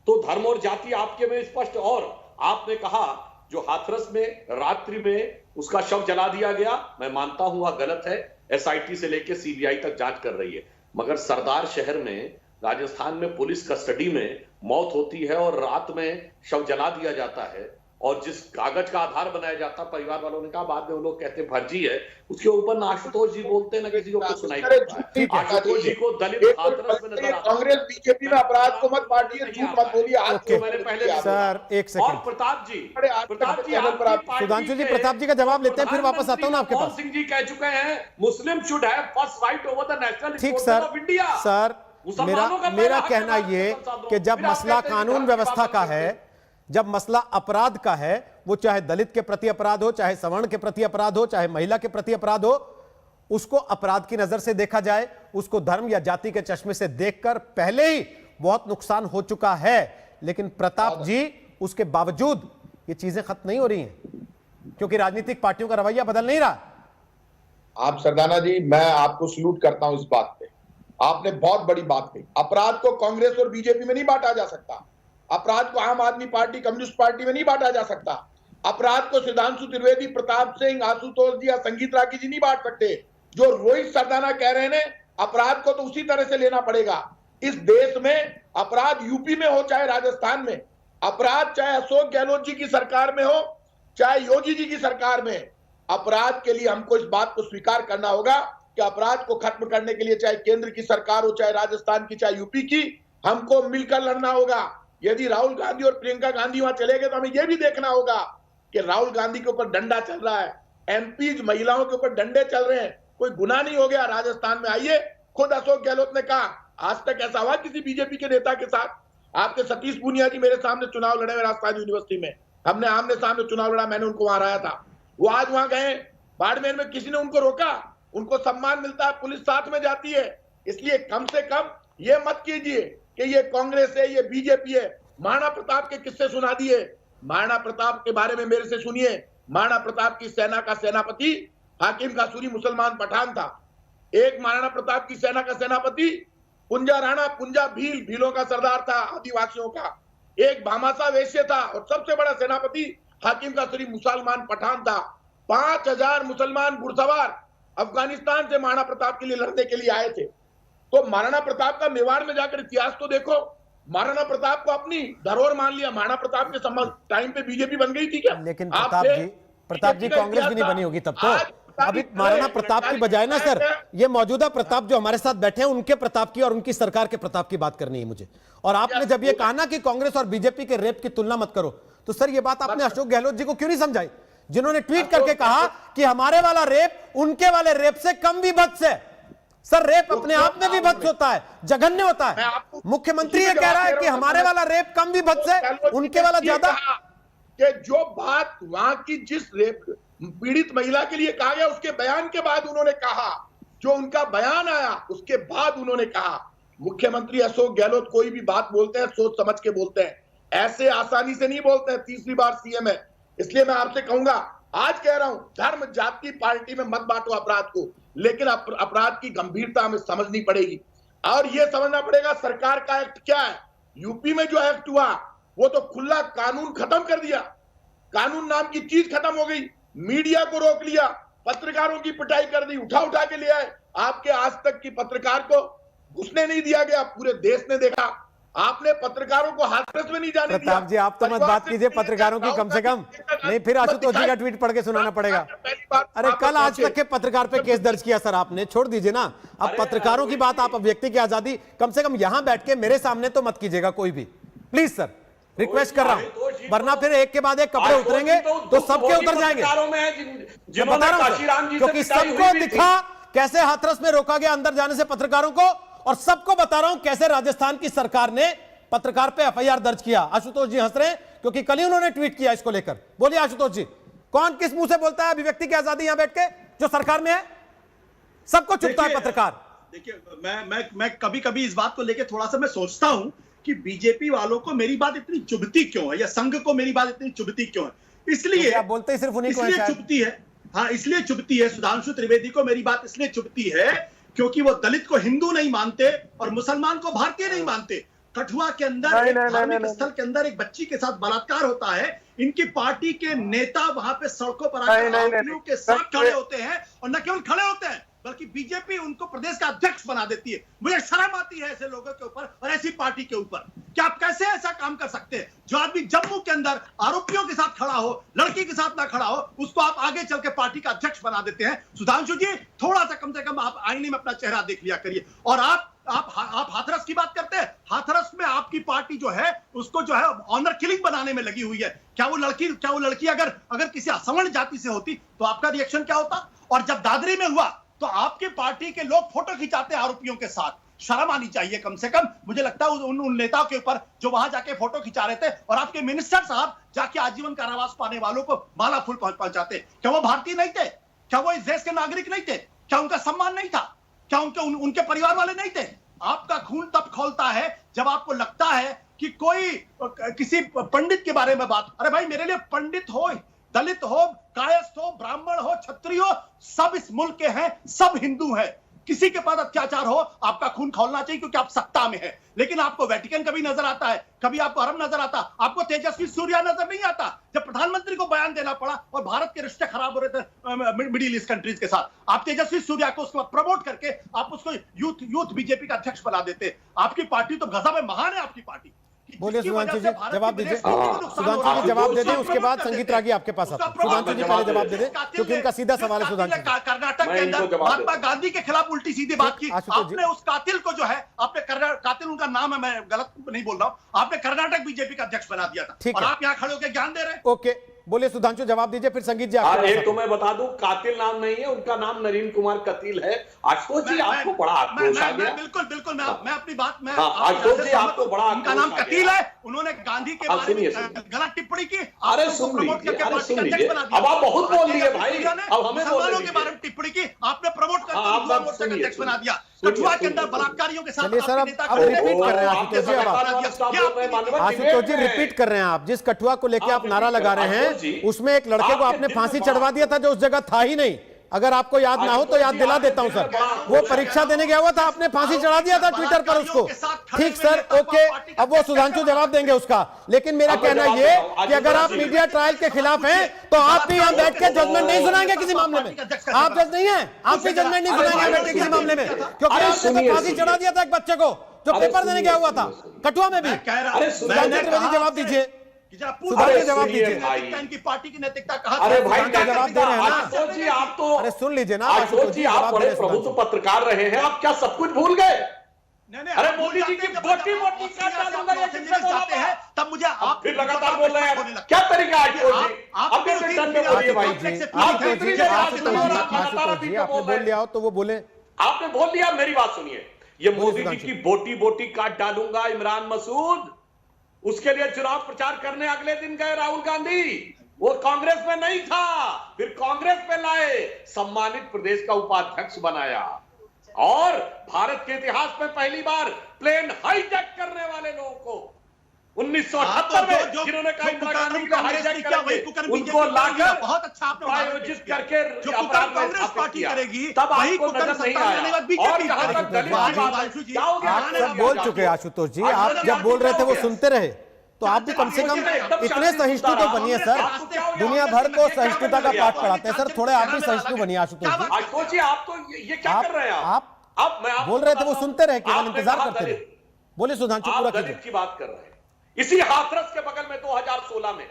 तो धर्म और जाति आपके में स्पष्ट। और आपने कहा जो हाथरस में रात्रि में उसका शव जला दिया गया, मैं मानता हूं वह गलत है, एसआईटी से लेकर सीबीआई तक जांच कर रही है, मगर सरदार शहर में राजस्थान में पुलिस कस्टडी में मौत होती है और रात में शव जला दिया जाता है, और जिस कागज का आधार बनाया जाता, परिवार वालों ने कहा, बाद में वो लोग कहते फर्जी है, उसके ऊपर ना आशुतोष जी बोलते हैं ना किसी को कुछ सुनाई देता है। आशुतोष जी को दलित हाथरस में नजर आता है। कांग्रेस बीजेपी में अपराध को मत बांटिए, झूठ मत बोलिए। आज तो मैंने पहले सर एक और सेकंड, प्रताप जी सुधांशु जी प्रताप जी का जवाब लेते हैं, फिर वापस आता हूं ना आपके पास। सिंह जी कह चुके हैं मुस्लिम should have first right over the national ठीक रिसोर्सेज ऑफ इंडिया। सर मेरा कहना ये कि जब मसला कानून व्यवस्था का है, जब मसला अपराध का है, वो चाहे दलित के प्रति अपराध हो, चाहे सवर्ण के प्रति अपराध हो, चाहे महिला के प्रति अपराध हो, उसको अपराध की नजर से देखा जाए, उसको धर्म या जाति के चश्मे से देखकर पहले ही बहुत नुकसान हो चुका है। लेकिन प्रताप जी उसके बावजूद ये चीजें खत्म नहीं हो रही हैं क्योंकि राजनीतिक पार्टियों का रवैया बदल नहीं रहा। आप सरदाना जी, मैं आपको सल्यूट करता हूं इस बात पे, आपने बहुत बड़ी बात कही। अपराध को कांग्रेस और बीजेपी में नहीं बांटा जा सकता, अपराध को आम आदमी पार्टी कम्युनिस्ट पार्टी में नहीं बांटा जा सकता, अपराध को सुधांशु त्रिवेदी, प्रताप सिंह, आशुतोष जी या संगीत राठी जी नहीं बांट सकते। जो रोहित सरदाना कह रहे हैं अपराध को तो उसी तरह से लेना पड़ेगा। इस देश में अपराध यूपी में हो चाहे राजस्थान में, अपराध चाहे अशोक गहलोत जी की सरकार में हो चाहे योगी जी की सरकार में, अपराध के लिए हमको इस बात को स्वीकार करना होगा कि अपराध को खत्म करने के लिए चाहे केंद्र की सरकार हो, चाहे राजस्थान की, चाहे यूपी की, हमको मिलकर लड़ना होगा। यदि राहुल गांधी और प्रियंका गांधी वहां चले गए तो हमें यह भी देखना होगा कि राहुल गांधी के ऊपर डंडा चल रहा है, एमपीज महिलाओं के ऊपर डंडे चल रहे हैं, कोई गुनाह नहीं हो गया राजस्थान में। आइए, खुद अशोक गहलोत ने कहा, आज तक ऐसा हुआ किसी बीजेपी के नेता के साथ? आपके सतीश पूनिया जी मेरे सामने चुनाव लड़े हुए राजस्थान यूनिवर्सिटी में, हमने आमने सामने चुनाव लड़ा, मैंने उनको वहां हराया था। वो आज वहां गए बाड़मेर में, किसी ने उनको रोका? उनको सम्मान मिलता है, पुलिस साथ में जाती है। इसलिए कम से कम ये मत कीजिए कि ये कांग्रेस है, ये बीजेपी है। महाराणा प्रताप के किस्से सुना दिए, महाराणा प्रताप के बारे में मेरे से सुनिए। महाराणा प्रताप की सेना का सेनापति हाकिम कासूरी मुसलमान पठान था। एक महाराणा प्रताप की सेना का सेनापति पुंजा राणा, पुंजा भील, भीलों का सरदार था, आदिवासियों का। एक भामासा वैश्य था और सबसे बड़ा सेनापति हाकिम कासूरी मुसलमान पठान था। 5000 मुसलमान घुड़सवार अफगानिस्तान से महाराणा प्रताप के लिए लड़ने के लिए आए थे। तो महाराणा प्रताप का मेवाड़ में जाकर इतिहास तो देखो। महाराणा प्रताप को अपनी धरोहर मान लिया। महाराणा प्रताप के टाइम पे बीजेपी बन गई थी क्या? लेकिन प्रताप जी कांग्रेस भी नहीं बनी होगी तब तो। अभी महाराणा प्रताप की बजाय ना सर, ये मौजूदा प्रताप जो हमारे साथ बैठे हैं उनके प्रताप की और उनकी सरकार के प्रताप की बात करनी है मुझे। और आपने जब ये कहा ना कि कांग्रेस और बीजेपी के रेप की तुलना मत करो, तो सर ये बात आपने अशोक गहलोत जी को क्यों नहीं समझाई, जिन्होंने ट्वीट करके कहा कि हमारे वाला रेप उनके वाले रेप से कम भी भत्स है। सर रेप अपने आप में भी भत्स होता है, जघन्य होता है। मुख्यमंत्री ये कह रहा है कि हमारे वाला रेप कम भी भत्स है, उनके वाला ज्यादा। कि जो बात वहां की जिस रेप पीड़ित महिला के लिए कहा गया, उसके बयान के बाद उन्होंने कहा, जो उनका बयान आया उसके बाद उन्होंने कहा। मुख्यमंत्री अशोक गहलोत कोई भी बात बोलते हैं सोच समझ के बोलते हैं, ऐसे आसानी से नहीं बोलते हैं। तीसरी बार सीएम है, इसलिए मैं आपसे कहूंगा, आज कह रहा हूं, धर्म जाति पार्टी में मत बांटो अपराध को, लेकिन अपराध की गंभीरता हमें समझनी पड़ेगी और यह समझना पड़ेगा सरकार का एक्ट क्या है। यूपी में जो एक्ट हुआ वो तो खुला कानून खत्म कर दिया, कानून नाम की चीज खत्म हो गई, मीडिया को रोक लिया, पत्रकारों की पिटाई कर दी, उठा उठा के ले आए। आपके आज तक की पत्रकार को घुसने नहीं दिया गया, पूरे देश ने देखा। आपने पत्रकारों को हाथरस में नहीं जाने दिया। प्रताप जी आप तो मत बात कीजिए पत्रकारों की, कम से कम नहीं फिर आशुतोष जी का ट्वीट पढ़ के सुनाना पड़ेगा। अरे कल आज तक के पत्रकार पे केस दर्ज किया सर आपने, छोड़ दीजिए ना। अब पत्रकारों की बात, आप व्यक्ति की आजादी, कम से कम यहां बैठ के मेरे सामने तो मत कीजिएगा कोई भी, प्लीज सर, रिक्वेस्ट कर रहा हूं। वरना फिर एक के बाद एक कपड़े उतरेंगे तो सबके उतर जाएंगे। जिन्होंने काशीराम जी से क्योंकि पिटाई सबको हुई भी थी। दिखा कैसे हाथरस में रोका गया अंदर जाने से पत्रकारों को, और सबको बता रहा हूं कैसे राजस्थान की सरकार ने पत्रकार पे एफआईआर दर्ज किया। आशुतोष जी हंस रहे हैं क्योंकि कल ही उन्होंने ट्वीट किया इसको लेकर। बोलिए आशुतोष जी, कौन किस मुंह से बोलता है अभिव्यक्ति की आजादी यहां बैठ के जो सरकार में है? सबको चुपता है पत्रकार। देखिए मैं कभी कभी इस बात को लेकर थोड़ा सा मैं सोचता हूं कि बीजेपी वालों को मेरी बात इतनी चुभती क्यों है, या संघ को मेरी बात इतनी चुभती क्यों है। इसलिए आप बोलते ही सिर्फ उन्हीं को है इसलिए शायद। चुभती है, हाँ इसलिए चुभती है। सुधांशु त्रिवेदी को मेरी बात इसलिए चुभती है क्योंकि वो दलित को हिंदू नहीं मानते और मुसलमान को भारतीय नहीं मानते। कठुआ के अंदर एक धार्मिक स्थल के अंदर एक बच्ची के साथ बलात्कार होता है, इनकी पार्टी के नेता वहां पे सड़कों पर आकर आरोपियों के साथ खड़े होते हैं, और न केवल खड़े होते हैं बल्कि बीजेपी उनको प्रदेश का अध्यक्ष बना देती है। मुझे शर्म आती है ऐसे लोगों के ऊपर और ऐसी पार्टी के ऊपर कि आप कैसे ऐसा काम कर सकते हैं। जो आदमी जम्मू के अंदर आरोपियों के साथ खड़ा हो, लड़की के साथ ना खड़ा हो, उसको आप आगे चल के पार्टी का अध्यक्ष बना देते हैं। सुधांशु जी थोड़ा सा कम से कम आप आईने में अपना चेहरा देख लिया करिए। और आप हाथरस की बात करते हैं, हाथरस में आपकी पार्टी जो है उसको जो है ऑनर किलिंग बनाने में लगी हुई है। क्या वो लड़की अगर किसी असवर्ण जाति से होती तो आपका रिएक्शन क्या होता? और जब दादरी में हुआ तो आपकी पार्टी के लोग फोटो खिंचाते हैं आरोपियों के साथ। शर्म आनी चाहिए कम से कम। मुझे लगता है उन नेताओं के ऊपर जो वहां जाके फोटो खिंचा रहे थे, और आपके मिनिस्टर साहब जाके आजीवन कारावास पाने वालों को माला फूल पहुंचाते। क्या वो भारतीय नहीं थे? क्या वो इस देश के नागरिक नहीं थे? क्या उनका सम्मान नहीं था? क्या उनके परिवार वाले नहीं थे? आपका खून तब खौलता है जब आपको लगता है कि कोई किसी पंडित के बारे में बात। अरे भाई मेरे लिए पंडित हो, दलित हो, कायस्थ हो, ब्राह्मण हो, क्षत्रिय हो, सब इस मुल्क के हैं, सब हिंदू हैं। किसी के पास अत्याचार हो आपका खून खौलना चाहिए क्योंकि आप सत्ता में है। लेकिन आपको वेटिकन कभी नजर आता है, कभी आपको अरब नजर आता, आपको तेजस्वी सूर्या नजर नहीं आता। जब प्रधानमंत्री को बयान देना पड़ा और भारत के रिश्ते खराब हो रहे थे मिडिल ईस्ट कंट्रीज के साथ, आप तेजस्वी सूर्या को उसको प्रमोट करके आप उसको यूथ बीजेपी का अध्यक्ष बना देते। आपकी पार्टी तो गजब है, महान है आपकी पार्टी। बोलिए सुधांशु जी जवाब दीजिए। सुधांशु जी जवाब दे दें, उसके बाद संगीत रागी आपके पास आता है। सुधांशु जी पहले जवाब दे दें क्योंकि उनका सीधा सवाल है। सुधांशु जी कर्नाटक के अंदर महात्मा गांधी के खिलाफ उल्टी सीधी बात की आपने। उस कातिल को जो है आपने, कातिल उनका नाम है, मैं गलत नहीं बोल रहा हूं, आपने कर्नाटक बीजेपी का अध्यक्ष बना दिया था और आप यहां खड़े होकर ज्ञान दे रहे हैं। ओके बोलिए सुधांशु जवाब दीजिए, फिर संगीत जी एक तो मैं बता दूं कातिल नाम नहीं है उनका, नाम नरेंद्र कुमार कतील है। आशुतोष जी आपको बड़ा आक्रोश आ गया। बिल्कुल मैं अपनी बात में आशुतोष जी आपको बड़ा उनका नाम कतील है, उन्होंने गांधी के बारे में गलत टिप्पणी की। अरे सुन लीजिए, अब आप बहुत बोल लिए भाई, अब हमें मुसलमानों के बारे में टिप्पणी की, आपने प्रमोट करके अध्यक्ष बना दिया। कठुआ के अंदर बलात्कारियों के साथ चलिए सर, अब रिपीट कर रहे हैं आशुतोष जी, रिपीट कर रहे हैं आप। जिस कठुआ को लेकर आप नारा लगा रहे हैं उसमें एक लड़के को आपने फांसी चढ़वा दिया था जो उस जगह था ही नहीं। अगर आपको याद ना हो तो याद दिला देता हूं सर। वो परीक्षा देने गया हुआ था, आपने फांसी चढ़ा दिया था ट्विटर पर उसको। ठीक सर, ओके। अब वो सुधांशु जवाब देंगे उसका, लेकिन मेरा कहना ये कि अगर आप मीडिया ट्रायल के खिलाफ हैं तो आप भी यहां बैठ के जजमेंट नहीं सुनाएंगे किसी मामले में। आप जज नहीं है, आप भी जजमेंट नहीं सुनाएंगे बैठ के किसी मामले में, क्योंकि आपने तो फांसी चढ़ा दिया था एक बच्चे को जो पेपर देने गया हुआ था कठुआ में भी। जवाब दीजिए, जवाब दीजिए। इनकी पार्टी की नैतिकता कहा। अरे भाई जवाब दे रहे हैं ना। आशुतोष जी आप तो, अरे सुन लीजिए ना आशुतोष जी आप बड़े प्रभुत्व पत्रकार रहे हैं, आप क्या सब कुछ भूल गए? अरे मोदी जी की मोटी मोटी जाते हैं तब मुझे आप फिर लगातार बोल रहे हैं। क्या तरीका है आशुतोष जी? आप भी रिटर्न में बोलिए भाई। आपने बोल लिया हो तो वो बोले। आपने बोल दिया, मेरी बात सुनिए। ये मोदी जी की बोटी बोटी काट डालूंगा इमरान मसूद, उसके लिए चुनाव प्रचार करने अगले दिन गए राहुल गांधी। वो कांग्रेस में नहीं था, फिर कांग्रेस में लाए, सम्मानित प्रदेश का उपाध्यक्ष बनाया, और भारत के इतिहास में पहली बार प्लेन हाईजैक करने वाले लोगों को 1978 में जिन्होंने कहा इंदिरा गांधी को हाईजैक करेंगे, उनको लाकर बहुत अच्छा आपने आयोजित करके जो कांग्रेस पार्टी करेगी तब आपको नजर नहीं आया। और जहां तक दलित की बात है, क्या हो गया? आप सब बोल चुके आशुतोष जी, आप जब बोल रहे थे वो सुनते रहे, तो आप भी कम से कम इतने सहिष्णु तो बनिए सर। दुनिया भर को सहिष्णुता का पाठ पढ़ाते हैं सर, थोड़े आप भी सहिष्णु बनिए आशुतोष जी। आशुतोष जी आप तो ये क्या कर रहे हैं? आप बोल रहे थे वो सुनते रहे, केवल इंतजार करते रहे। बोले सुधांशु पूरा कीजिए। की बात कर रहे हैं, इसी हाथरस के बगल में 2016 में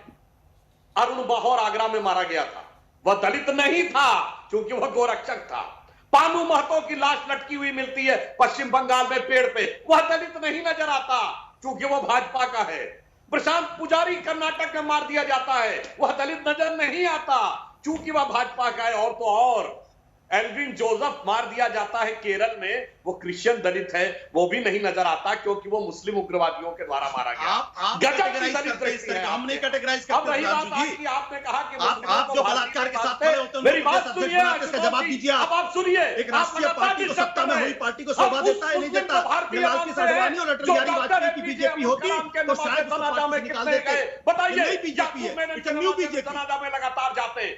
अरुण बहौर आगरा में मारा गया था। वह दलित नहीं था क्योंकि वह गोरक्षक था। पानू महतो की लाश लटकी हुई मिलती है पश्चिम बंगाल में पेड़ पे, वह दलित नहीं नजर आता क्योंकि वह भाजपा का है। प्रशांत पुजारी कर्नाटक में मार दिया जाता है, वह दलित नजर नहीं आता चूंकि वह भाजपा का है। और तो और एल्विन जोसेफ मार दिया जाता है केरल में, वो क्रिश्चियन दलित है, वो भी नहीं नजर आता क्योंकि वो मुस्लिम उग्रवादियों के द्वारा मारा गया। आप गजब की कैटेगराइज दलित करते हैं इस तरह का, हम नहीं कैटेगराइज अब करते रही बात सुधांशु जी। आपकी, आपने कहा कि आप जो बलात्कार के साथ खड़े होते हैं मेरी बात सुनिए, इसका जवाब दीजिए। अब आप सुनिए, एक राष्ट्रीय पार्टी को सत्ता में हुई पार्टी को शोभा देता है नहीं देता? लालकृष्ण आडवाणी और अटल बिहारी वाजपेयी की बीजेपी होती तो शायद उसको पार्टी से निकाल देते। बताइए, नहीं बीजेपी है, न्यू बीजेपी। कनाडा में लगातार जाते हैं,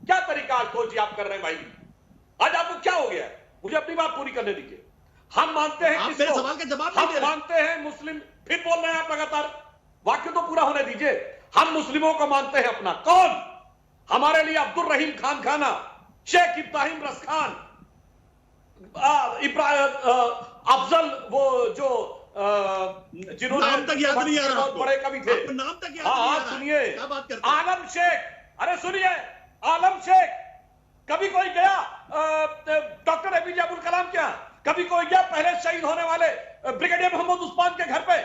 क्या तरीका खोजी आप कर रहे हैं भाई? आज आपको क्या हो गया? मुझे अपनी बात पूरी करने दीजिए। हम मानते हैं, आप मेरे सवाल का जवाब नहीं दे हम रहे। मानते हैं मुस्लिम, फिर बोल रहे हैं आप लगातार, वाक्य तो पूरा होने दीजिए। हम मुस्लिमों को मानते हैं अपना। कौन? हमारे लिए अब्दुल रहीम खान खाना, शेख इब्राहिम रसखान, अफजल, वो जो जिन्होंने नाम तक याद नहीं आ रहा बहुत बड़े कवि थे, आपको नाम तक याद नहीं आ रहा है। सुनिए, क्या बात करते हैं? आलम शेख, अरे सुनिए, आलम शेख, कभी कोई गया डॉक्टर एपीजे अब्दुल कलाम क्या? कभी कोई गया पहले शहीद होने वाले ब्रिगेडियर मोहम्मद उस्मान के घर पे?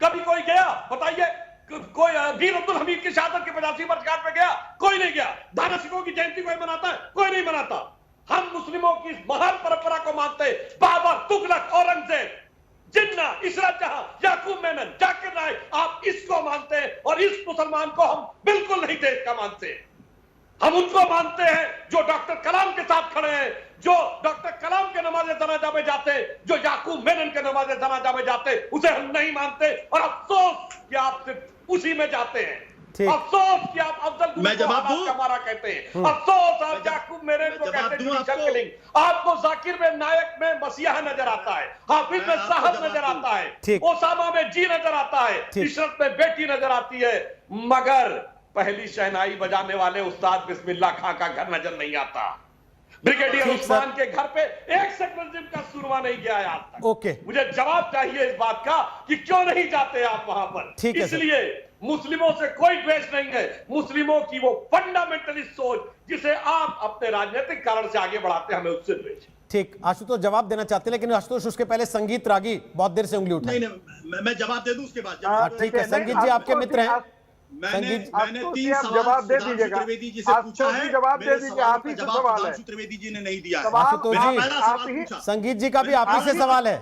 कभी कोई गया? बताइए, कोई वीर अब्दुल हमीद की शहादत के 85 वर्षगांठ पे गया? कोई नहीं गया। दाना सिखों की जयंती कोई मनाता है? कोई नहीं मनाता। हम मुस्लिमों की इस महान परंपरा को मानते हैं। बाबर, तुगलक, औरंगजेब, जिन्ना, इशरत जहां, याकूब मेनन, जाकिर नाइक, आप इसको मानते हैं और इस मुसलमान को हम बिल्कुल नहीं देश का मानते हैं। हम उनको मानते हैं जो डॉक्टर कलाम के साथ खड़े हैं, जो डॉक्टर कलाम के नमाज़े जनाजा में जाते हैं, जो याकूब मेनन के नमाज़े जनाजा में जाते हैं, उसे हम नहीं मानते। और अफसोस कि आप सिर्फ उसी में जाते हैं। अफसोस कि आप अफजल मैं जवाब दूं? हमारा कहते हैं। अफसोस आप याकूब मेनन को कहते हैं। आपको जाकिर में नायक में मसीहा नजर आता है, हाफिज में साहब नजर आता है, ओसामा में जी नजर आता है, इशरत में बेटी नजर आती है, मगर पहली शहनाई बजाने वाले उस्ताद बिस्मिल्लाह खां का घर नजर नहीं आता। ब्रिगेडियर उस्मान के घर पे एक सेक्रेटरी का सुरवा नहीं गया है आज तक। ओके, मुझे जवाब चाहिए इस बात का कि क्यों नहीं जाते आप वहां पर। ठीक है, इसलिए मुस्लिमों से कोई द्वेष नहीं है। मुस्लिमों की वो फंडामेंटलिस्ट सोच जिसे आप अपने राजनीतिक कारण से आगे बढ़ाते हैं, हमें उससे द्वेष। ठीक, आशुतोष जवाब देना चाहते हैं, लेकिन आशुतोष उसके पहले संगीत रागी बहुत देर से उंगली उठाई। नहीं, मैं जवाब दे दूं उसके बाद। ठीक है, संगीत जी आपके मित्र हैं। मैंने 3 सवाल जवाब दे दीजिएगा। त्रिवेदी जी से पूछा है, जवाब दे दीजिए, आप ही से सवाल है। सुधांशु त्रिवेदी जी ने नहीं दिया है। आशुतोष मैंने जी, पहला सवाल पूछा। संगीत जी का भी आप ही से सवाल है।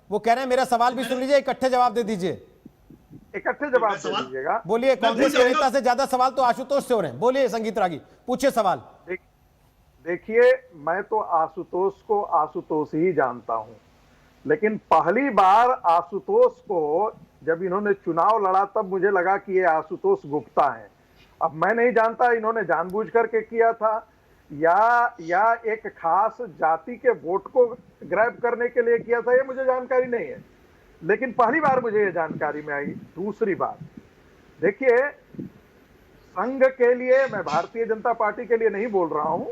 वो कह रहे हैं मेरा सवाल भी सुन लीजिए, इकट्ठे जवाब दे दीजिए। इकट्ठे जवाब दे दीजिएगा। बोलिए, कांग्रेस के नेता से ज्यादा सवाल तो आशुतोष से हो रहे हैं। बोलिए संगीत रागी, पूछिए सवाल। देखिए, मैं तो आशुतोष को आशुतोष ही जानता हूं, लेकिन पहली बार आशुतोष को जब इन्होंने चुनाव लड़ा तब मुझे लगा कि ये आशुतोष गुप्ता हैं। अब मैं नहीं जानता इन्होंने जानबूझ करके किया था या एक खास जाति के वोट को ग्रैब करने के लिए किया था, ये मुझे जानकारी नहीं है, लेकिन पहली बार मुझे ये जानकारी में आई। दूसरी बात, देखिए, संघ के लिए, मैं भारतीय जनता पार्टी के लिए नहीं बोल रहा हूं,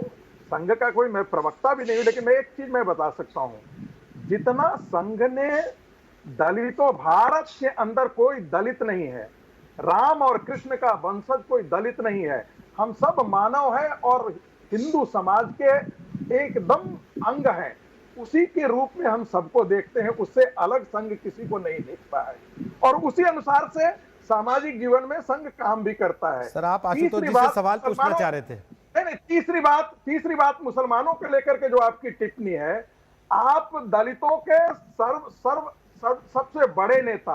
संघ का कोई मैं प्रवक्ता भी नहीं हूं, लेकिन मैं एक चीज मैं बता सकता हूं, जितना संघ ने दलितों, भारत के अंदर कोई दलित नहीं है, राम और कृष्ण का वंशज कोई दलित नहीं है, हम सब मानव हैं और हिंदू समाज के एकदम अंग हैं, उसी के रूप में हम सबको देखते हैं, उससे अलग संघ किसी को नहीं देखता है और उसी अनुसार से सामाजिक जीवन में संघ काम भी करता है। सर, आप आशुतोष जी से सवाल पूछना चाह रहे थे। नहीं, तीसरी बात मुसलमानों को लेकर के जो आपकी टिप्पणी है, आप दलितों के सबसे बड़े नेता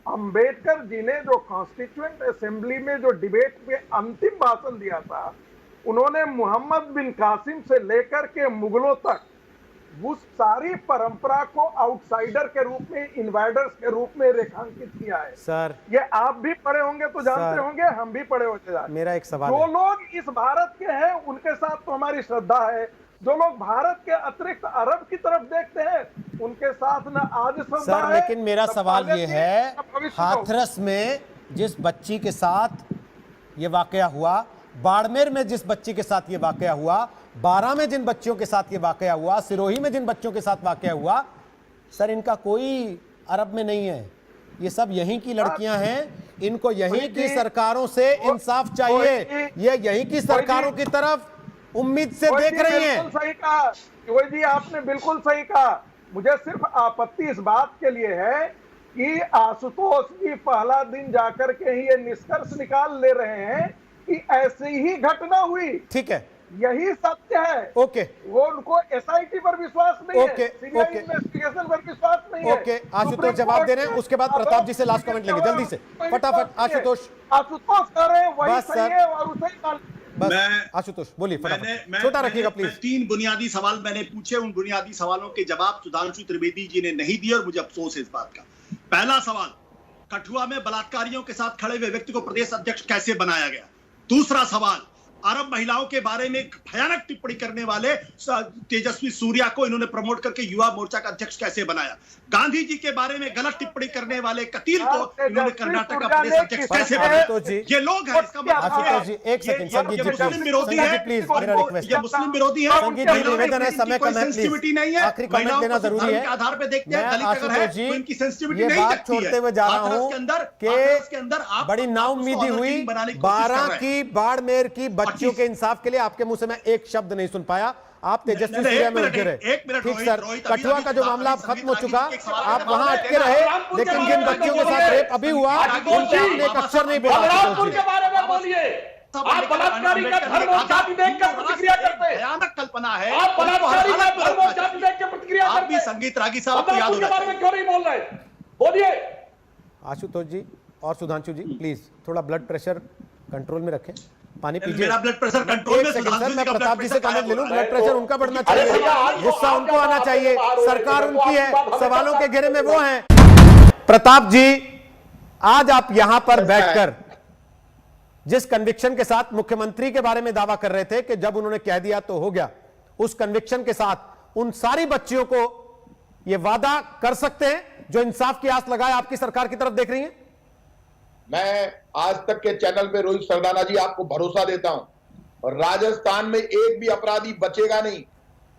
अंबेडकर जी ने जो कॉन्स्टिट्यूएंट असेंबली में जो डिबेट में अंतिम भाषण दिया था, उन्होंने मोहम्मद बिन कासिम से लेकर के मुगलों तक उस सारी परंपरा को आउटसाइडर के रूप में, इन्वाइडर्स के रूप में रेखांकित किया है। सर, ये आप भी पढ़े होंगे तो जानते होंगे, हम भी पढ़े होते जाते। मेरा एक सवाल जो है। लोग इस भारत के हैं उनके साथ तो हमारी श्रद्धा है, जो लोग भारत के अतिरिक्त अरब की तरफ देखते हैं उनके साथ न आज श्रद्धा है। सर, लेकिन मेरा सवाल ये है, हाथरस में जिस बच्ची के साथ ये वाकया हुआ, बाड़मेर में जिस बच्ची के साथ ये वाकया हुआ, बारां में जिन बच्चियों के साथ ये वाकया हुआ, सिरोही में जिन बच्चों के साथ वाकया हुआ, सर इनका कोई अरब में नहीं है, ये सब यहीं की लड़कियां हैं, इनको यहीं की सरकारों से इंसाफ चाहिए, ये यहीं की सरकारों की तरफ उम्मीद से देख रही हैं। बिल्कुल सही कहा जी, आपने बिल्कुल सही कहा। मुझे सिर्फ आपत्ति इस बात के लिए है कि आशुतोष जी पहला दिन जाकर के ही ये निष्कर्ष निकाल ले रहे हैं कि ऐसी ही घटना हुई, ठीक है, यही सत्य है। ओके वो उनको एसआईटी पर विश्वास नहीं ओके, है, सीबीआई ओके। इन्वेस्टिगेशन पर विश्वास नहीं है। ओके, आशुतोष जवाब दे रहे हैं, उसके बाद प्रताप जी से लास्ट कमेंट लेंगे, जल्दी से फटाफट। आशुतोष कर रहे हैं वही बस सही सर। है और उसे ही मान- बस आशुतोष बोलिए फटाफट, छोटा रखिएगा प्लीज। 3 बुनियादी सवाल मैंने पूछे, उन बुनियादी सवालों के जवाब सुधांशु त्रिवेदी जी ने नहीं दिए और मुझे अफसोस है इस बात का। पहला सवाल, कठुआ में बलात्कारियों के साथ खड़े हुए व्यक्ति को प्रदेश अध्यक्ष कैसे बनाया गया? दूसरा सवाल, अरब महिलाओं के बारे में भयानक टिप्पणी करने वाले तेजस्वी सूर्या को इन्होंने प्रमोट करके युवा मोर्चा का अध्यक्ष कैसे बनाया? गांधी जी के बारे में गलत टिप्पणी करने वाले कतील को इन्होंने कर्नाटक का प्रदेश अध्यक्ष कैसे बनाया? ये लोग हैं, इसका मतलब आशुतोष जी एक सेकंड, संगीत जी मुस्लिम विरोधी प्लीज, है, प्लीज मेरा रिक्वेस्ट ये है, मुस्लिम विरोधी है। संगीत जी निवेदन है, समय कम है, सेंसिटिविटी नहीं प्लीज है, आखिरी कमेंट देना जरूरी है। आधार पे देखते हैं, मैं दलित अगर है आशुतोष जी तो इनकी सेंसिटिविटी ये नहीं बात लगती है। छोड़ते हुए जा रहा हूं हाथरस के अंदर आप बड़ी नाउम्मीदी हुई, 12 की बाड़मेर की बच्चियों के इंसाफ के लिए आपके मुंह से मैं एक शब्द नहीं सुन पाया। आप तेजस्वी सूर्या में उलझे रहे। ठीक सर, कठुआ का जो मामला अब खत्म हो चुका, आप वहां अटके रहे, लेकिन जिन बच्चियों के साथ रेप अभी हुआ उनसे आपने एक अक्षर नहीं बोला। बलरामपुर के बारे में बोलिए। आप बलात्कारी का धर्म और जाति देखकर प्रतिक्रिया करते हैं। भयानक कल्पना है। आप बलात्कारी का धर्म और जाति देख के प्रतिक्रिया आप करते भी हैं। संगीत रागी साहब आपको याद बलरामपुर के होगा। बारे में क्यों नहीं बोल रहे? बोलिए। आशुतोष जी और सुधांशु जी प्लीज थोड़ा ब्लड प्रेशर कंट्रोल में रखें, पानी पीजिए। मेरा ब्लड प्रेशर कंट्रोल में, एक सेकंड सुधांशु सर, जी मैं का प्रताप ब्लड जी से प्रेशर कमेंट ले लूं। गायब हो ब्लड प्रेशर उनका बढ़ना चाहिए, गुस्सा उनको आना चाहिए, सरकार उनकी है, सवालों के घेरे में वो हैं। प्रताप जी, आज आप यहां पर बैठकर जिस कन्विक्शन के साथ मुख्यमंत्री के बारे में दावा कर रहे थे कि जब उन्होंने कह दिया तो हो गया, उस कन्विक्शन के साथ उन सारी बच्चियों को यह वादा कर सकते हैं जो इंसाफ की आस लगाए आपकी सरकार की तरफ देख रही हैं? मैं आज तक के चैनल पे रोहित सरदाना जी आपको भरोसा देता हूं, और राजस्थान में एक भी अपराधी बचेगा नहीं।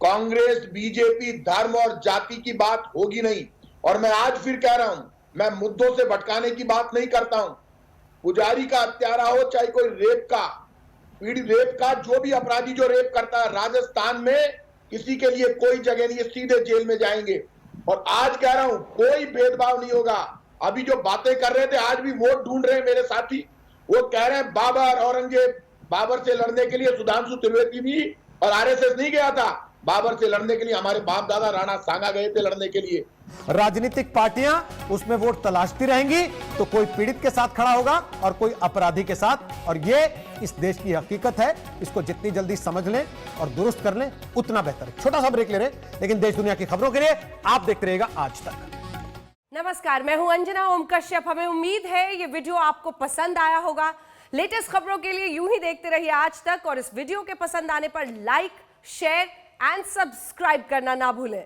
कांग्रेस, बीजेपी, धर्म और जाति की बात होगी नहीं। और मैं आज फिर कह रहा हूं, मैं मुद्दों से भटकाने की बात नहीं करता हूं। पुजारी का हत्यारा हो, चाहे कोई रेप का, पीड़ित रेप का, जो भी अपराधी जो रेप करता है, राजस्थान में किसी के लिए कोई जगह नहीं है, सीधे जेल में जाएंगे। और आज कह रहा हूं, कोई भेदभाव नहीं होगा। अभी जो बातें कर रहे थे, आज भी वोट ढूंढ रहे हैं मेरे साथी, वो कह रहे हैं बाबर, औरंगजेब, बाबर से लड़ने के लिए सुधांशु त्रिवेदी भी और आरएसएस नहीं गया था। बाबर से लड़ने के लिए हमारे बाप दादा राणा सांगा गए थे लड़ने के लिए। राजनीतिक पार्टियां उसमें वोट तलाशती रहेंगी, तो कोई पीड़ित के साथ खड़ा होगा और कोई अपराधी के साथ, और ये इस देश की हकीकत है। इसको जितनी जल्दी समझ लें और दुरुस्त कर लें उतना बेहतर है। छोटा सा ब्रेक ले रहे हैं, लेकिन देश दुनिया की खबरों के लिए आप देखते रहिएगा आज तक। नमस्कार, मैं हूं अंजना ओम कश्यप। हमें उम्मीद है ये वीडियो आपको पसंद आया होगा। लेटेस्ट खबरों के लिए यूं ही देखते रहिए आज तक, और इस वीडियो के पसंद आने पर लाइक, शेयर एंड सब्सक्राइब करना ना भूलें।